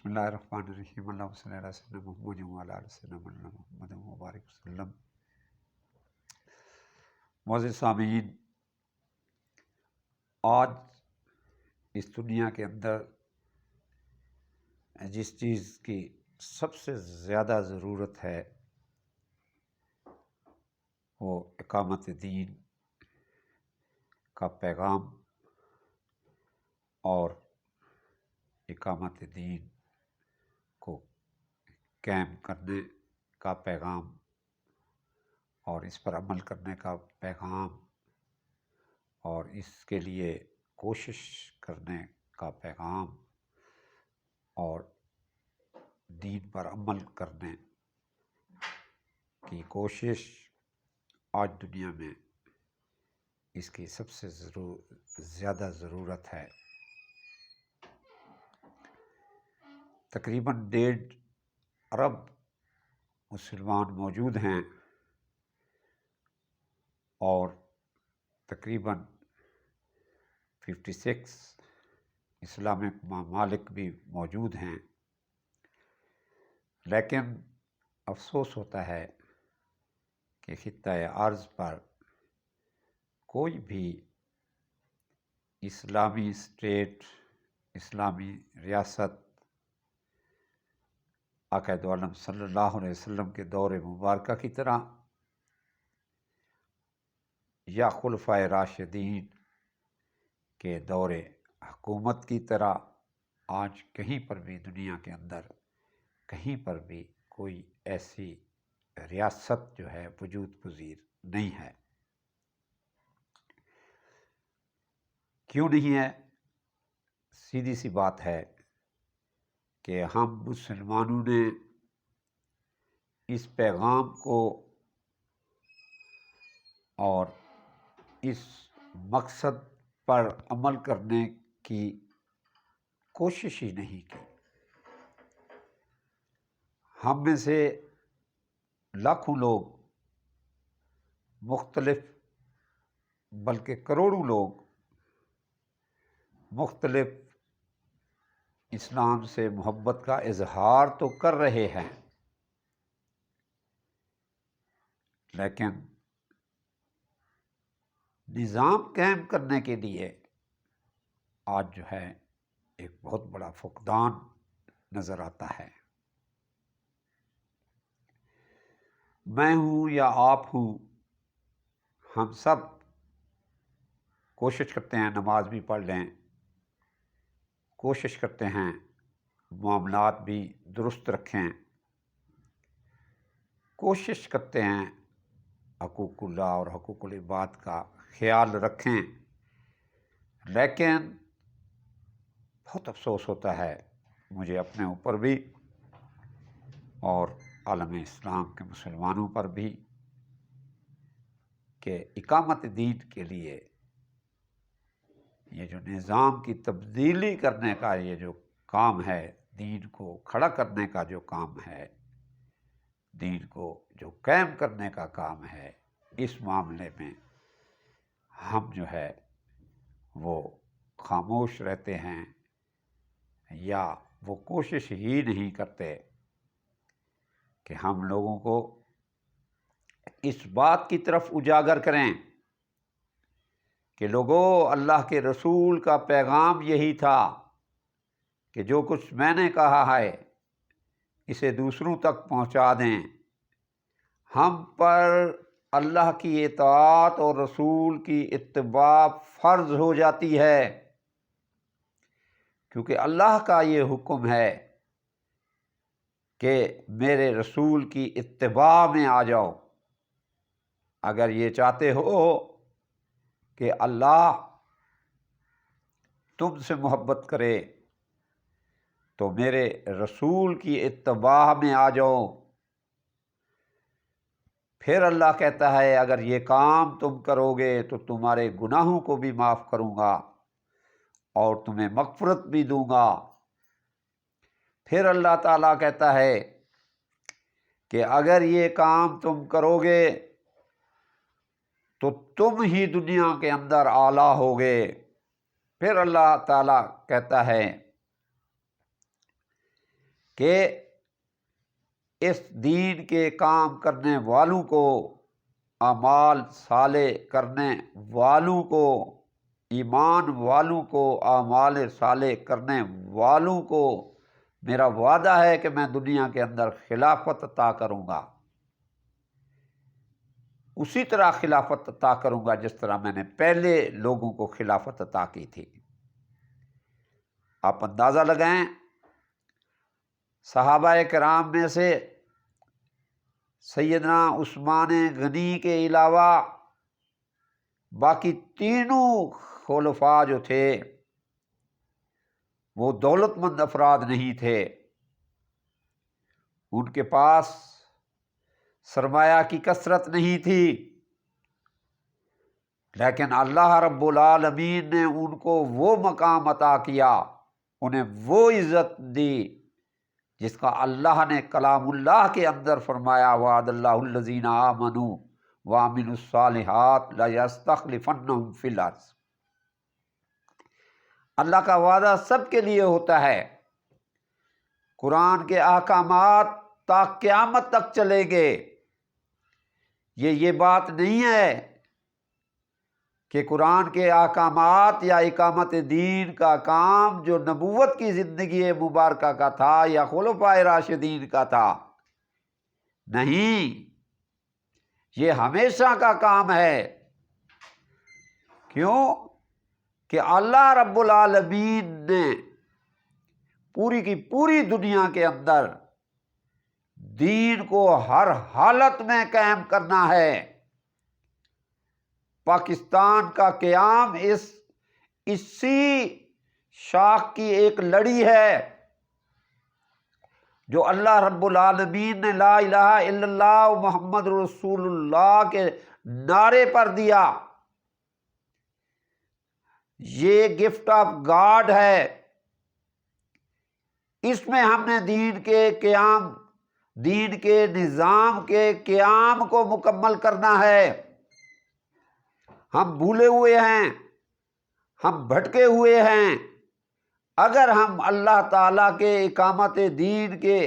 بسم اللہ الرحمن الرحیم، اللہم صلی علی سیدنا محمد وعلی آل سیدنا محمد مبارک وسلم۔ معزز سامعین، آج اس دنیا کے اندر جس چیز کی سب سے زیادہ ضرورت ہے وہ اقامت دین کا پیغام اور اقامت دین کو قائم کرنے کا پیغام اور اس پر عمل کرنے کا پیغام اور اس کے لیے کوشش کرنے کا پیغام اور دین پر عمل کرنے کی کوشش آج دنیا میں اس کی سب سے زیادہ ضرورت ہے۔ تقریباً 1.5 ارب مسلمان موجود ہیں اور تقریباً 56 اسلامک ممالک بھی موجود ہیں، لیکن افسوس ہوتا ہے کہ خطہ ارض پر کوئی بھی اسلامی اسٹیٹ، اسلامی ریاست آقا دو عالم صلی اللہ علیہ وسلم کے دور مبارکہ کی طرح یا خلفائے راشدین کے دور حکومت کی طرح آج کہیں پر بھی دنیا کے اندر کہیں پر بھی کوئی ایسی ریاست جو ہے وجود پذیر نہیں ہے۔ کیوں نہیں ہے؟ سیدھی سی بات ہے کہ ہم مسلمانوں نے اس پیغام کو اور اس مقصد پر عمل کرنے کی کوشش ہی نہیں کی۔ ہم میں سے لاکھوں لوگ، مختلف بلکہ کروڑوں لوگ مختلف اسلام سے محبت کا اظہار تو کر رہے ہیں، لیکن نظام قائم کرنے کے لیے آج جو ہے ایک بہت بڑا فقدان نظر آتا ہے۔ میں ہوں یا آپ ہوں، ہم سب کوشش کرتے ہیں نماز بھی پڑھ لیں، کوشش کرتے ہیں معاملات بھی درست رکھیں، کوشش کرتے ہیں حقوق اللہ اور حقوق العباد کا خیال رکھیں، لیکن بہت افسوس ہوتا ہے مجھے اپنے اوپر بھی اور عالم اسلام کے مسلمانوں پر بھی کہ اقامت دین کے لیے یہ جو نظام کی تبدیلی کرنے کا یہ جو کام ہے، دین کو کھڑا کرنے کا جو کام ہے، دین کو جو قائم کرنے کا کام ہے، اس معاملے میں ہم جو ہے وہ خاموش رہتے ہیں یا وہ کوشش ہی نہیں کرتے کہ ہم لوگوں کو اس بات کی طرف اجاگر کریں کہ لوگوں، اللہ کے رسول کا پیغام یہی تھا کہ جو کچھ میں نے کہا ہے اسے دوسروں تک پہنچا دیں۔ ہم پر اللہ کی اطاعت اور رسول کی اتباع فرض ہو جاتی ہے، کیونکہ اللہ کا یہ حکم ہے کہ میرے رسول کی اتباع میں آ جاؤ۔ اگر یہ چاہتے ہو کہ اللہ تم سے محبت کرے تو میرے رسول کی اتباع میں آ جاؤ۔ پھر اللہ کہتا ہے اگر یہ کام تم کرو گے تو تمہارے گناہوں کو بھی معاف کروں گا اور تمہیں مغفرت بھی دوں گا۔ پھر اللہ تعالیٰ کہتا ہے کہ اگر یہ کام تم کرو گے تو تم ہی دنیا کے اندر اعلیٰ ہوگے۔ پھر اللہ تعالیٰ کہتا ہے کہ اس دین کے کام کرنے والوں کو، اعمال صالح کرنے والوں کو، ایمان والوں کو، اعمال صالح کرنے والوں کو میرا وعدہ ہے کہ میں دنیا کے اندر خلافت عطا کروں گا، اسی طرح خلافت عطا کروں گا جس طرح میں نے پہلے لوگوں کو خلافت عطا کی تھی۔ آپ اندازہ لگائیں، صحابہ کرام میں سے سیدنا عثمان غنی کے علاوہ باقی تینوں خلفاء جو تھے وہ دولت مند افراد نہیں تھے، ان کے پاس سرمایہ کی کثرت نہیں تھی، لیکن اللہ رب العالمین نے ان کو وہ مقام عطا کیا، انہیں وہ عزت دی جس کا اللہ نے کلام اللہ کے اندر فرمایا، وعد اللہ الذین آمنوا وعملوا الصالحات لیستخلفنہم فی الارض۔ اللہ کا وعدہ سب کے لیے ہوتا ہے، قرآن کے احکامات تا قیامت تک چلیں گے۔ یہ بات نہیں ہے کہ قرآن کے احکامات یا اقامت دین کا کام جو نبوت کی زندگی مبارکہ کا تھا یا خلفائے راشدین کا تھا، نہیں، یہ ہمیشہ کا کام ہے۔ کیوں؟ کہ اللہ رب العالمین نے پوری کی پوری دنیا کے اندر دین کو ہر حالت میں قائم کرنا ہے۔ پاکستان کا قیام اسی شاخ کی ایک لڑی ہے جو اللہ رب العالمین نے لا الہ الا اللہ محمد رسول اللہ کے نعرے پر دیا۔ یہ گفٹ آف گاڈ ہے، اس میں ہم نے دین کے نظام کے قیام کو مکمل کرنا ہے۔ ہم بھولے ہوئے ہیں، ہم بھٹکے ہوئے ہیں۔ اگر ہم اللہ تعالیٰ کے اقامت دین کے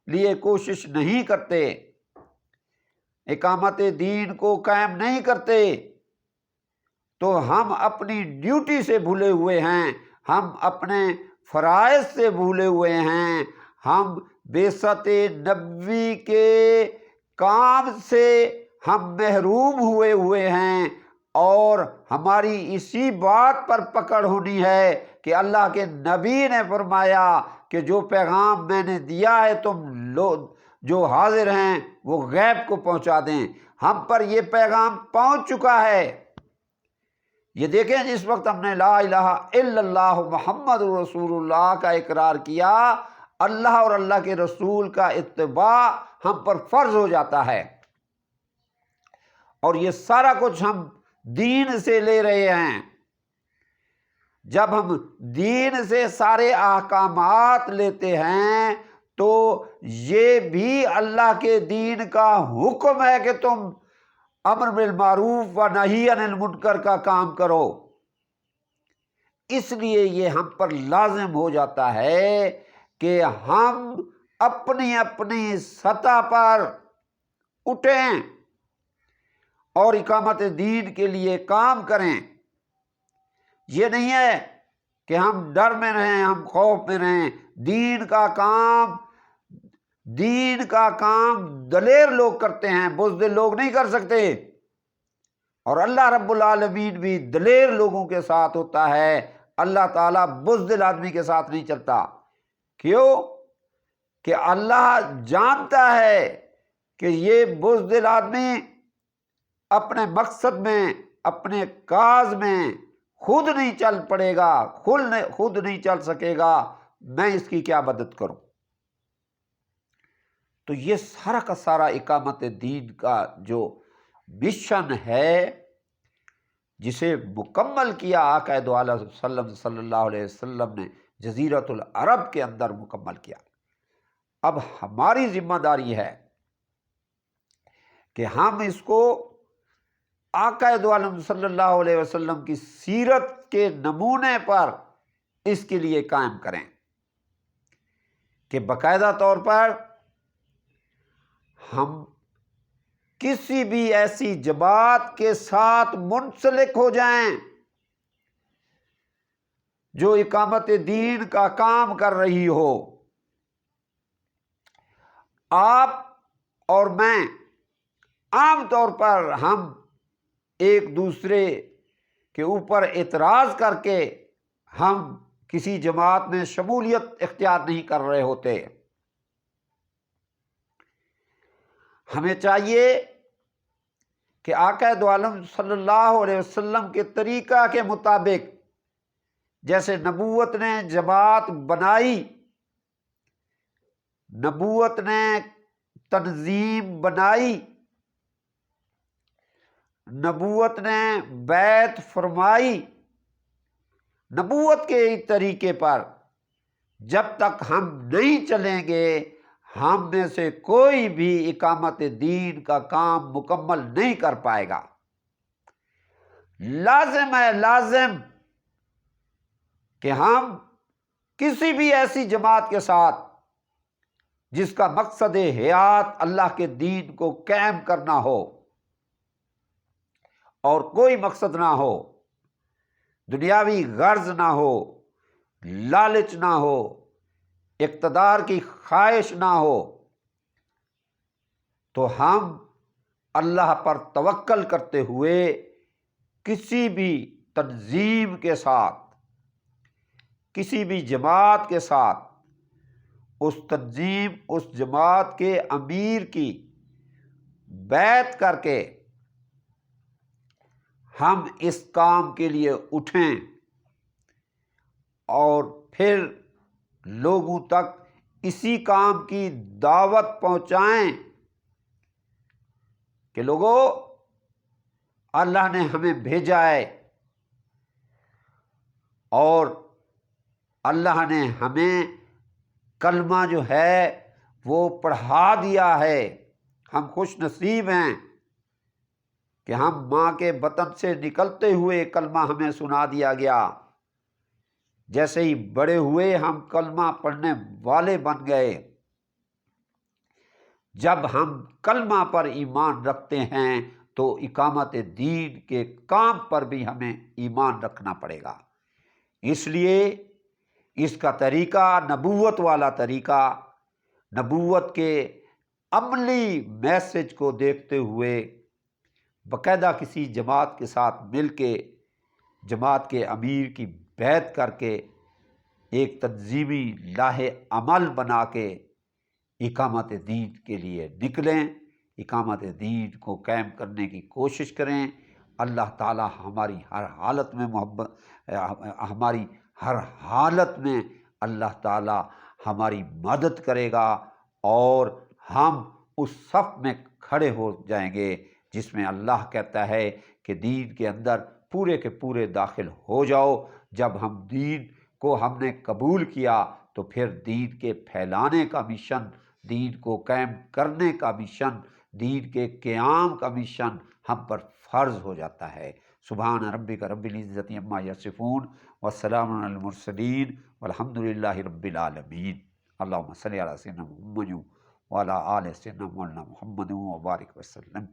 لیے کوشش نہیں کرتے، اقامت دین کو قائم نہیں کرتے، تو ہم اپنی ڈیوٹی سے بھولے ہوئے ہیں، ہم اپنے فرائض سے بھولے ہوئے ہیں، ہم بعثت نبوی کے کام سے ہم محروم ہوئے ہیں، اور ہماری اسی بات پر پکڑ ہونی ہے کہ اللہ کے نبی نے فرمایا کہ جو پیغام میں نے دیا ہے تم لوگ جو حاضر ہیں وہ غیب کو پہنچا دیں۔ ہم پر یہ پیغام پہنچ چکا ہے۔ یہ دیکھیں، جس وقت ہم نے لا الہ الا اللہ محمد رسول اللہ کا اقرار کیا، اللہ اور اللہ کے رسول کا اتباع ہم پر فرض ہو جاتا ہے، اور یہ سارا کچھ ہم دین سے لے رہے ہیں۔ جب ہم دین سے سارے احکامات لیتے ہیں تو یہ بھی اللہ کے دین کا حکم ہے کہ تم امر بالمعروف و نہی عن المنکر کا کام کرو۔ اس لیے یہ ہم پر لازم ہو جاتا ہے کہ ہم اپنی اپنی سطح پر اٹھیں اور اقامت دین کے لیے کام کریں۔ یہ نہیں ہے کہ ہم ڈر میں رہیں، ہم خوف میں رہیں۔ دین کا کام دلیر لوگ کرتے ہیں، بزدل لوگ نہیں کر سکتے، اور اللہ رب العالمین بھی دلیر لوگوں کے ساتھ ہوتا ہے۔ اللہ تعالیٰ بزدل آدمی کے ساتھ نہیں چلتا۔ کیوں؟ کہ اللہ جانتا ہے کہ یہ بزدل آدمی اپنے مقصد میں، اپنے کاز میں خود نہیں چل پڑے گا، خود نہیں چل سکے گا، میں اس کی کیا مدد کروں؟ تو یہ سارا کا سارا اقامت دین کا جو مشن ہے، جسے مکمل کیا آقا دو عالم صلی اللہ علیہ وسلم نے جزیرۃ العرب کے اندر مکمل کیا۔ اب ہماری ذمہ داری ہے کہ ہم اس کو آقا دو عالم صلی اللہ علیہ وسلم کی سیرت کے نمونے پر اس کے لیے قائم کریں۔ کہ باقاعدہ طور پر ہم کسی بھی ایسی جماعت کے ساتھ منسلک ہو جائیں جو اقامت دین کا کام کر رہی ہو۔ آپ اور میں عام طور پر ہم ایک دوسرے کے اوپر اعتراض کر کے ہم کسی جماعت میں شمولیت اختیار نہیں کر رہے ہوتے۔ ہمیں چاہیے کہ آقا دو عالم صلی اللہ علیہ وسلم کے طریقہ کے مطابق جیسے نبوت نے جماعت بنائی، نبوت نے تنظیم بنائی، نبوت نے بیعت فرمائی، نبوت کے طریقے پر جب تک ہم نہیں چلیں گے ہم میں سے کوئی بھی اقامت دین کا کام مکمل نہیں کر پائے گا۔ لازم ہے، لازم کہ ہم کسی بھی ایسی جماعت کے ساتھ جس کا مقصد حیات اللہ کے دین کو قائم کرنا ہو اور کوئی مقصد نہ ہو، دنیاوی غرض نہ ہو، لالچ نہ ہو، اقتدار کی خواہش نہ ہو، تو ہم اللہ پر توکل کرتے ہوئے کسی بھی تنظیم کے ساتھ، کسی بھی جماعت کے ساتھ، اس تنظیم، اس جماعت کے امیر کی بیعت کر کے ہم اس کام کے لیے اٹھیں اور پھر لوگوں تک اسی کام کی دعوت پہنچائیں کہ لوگوں، اللہ نے ہمیں بھیجا ہے اور اللہ نے ہمیں کلمہ جو ہے وہ پڑھا دیا ہے۔ ہم خوش نصیب ہیں کہ ہم ماں کے بطن سے نکلتے ہوئے کلمہ ہمیں سنا دیا گیا، جیسے ہی بڑے ہوئے ہم کلمہ پڑھنے والے بن گئے۔ جب ہم کلمہ پر ایمان رکھتے ہیں تو اقامت دین کے کام پر بھی ہمیں ایمان رکھنا پڑے گا۔ اس لیے اس کا طریقہ نبوت والا طریقہ، نبوت کے عملی میسج کو دیکھتے ہوئے باقاعدہ کسی جماعت کے ساتھ مل کے، جماعت کے امیر کی بیعت کر کے، ایک تنظیمی لاہ عمل بنا کے اقامت دین کے لیے نکلیں، اقامت دین کو قائم کرنے کی کوشش کریں۔ اللہ تعالی ہماری ہر حالت میں ہماری ہر حالت میں اللہ تعالی ہماری مدد کرے گا اور ہم اس صف میں کھڑے ہو جائیں گے جس میں اللہ کہتا ہے کہ دین کے اندر پورے کے پورے داخل ہو جاؤ۔ جب ہم دین کو ہم نے قبول کیا تو پھر دین کے پھیلانے کا مشن، دین کو قائم کرنے کا مشن، دین کے قیام کا مشن ہم پر فرض ہو جاتا ہے۔ سبحان ربک رب العزت عما یصفون والسلام علی المرسلین والحمد للہ رب العالمین۔ اللہم صلی علی سیدنا محمد وعلی آل سیدنا مولانا محمد وبارک وسلم۔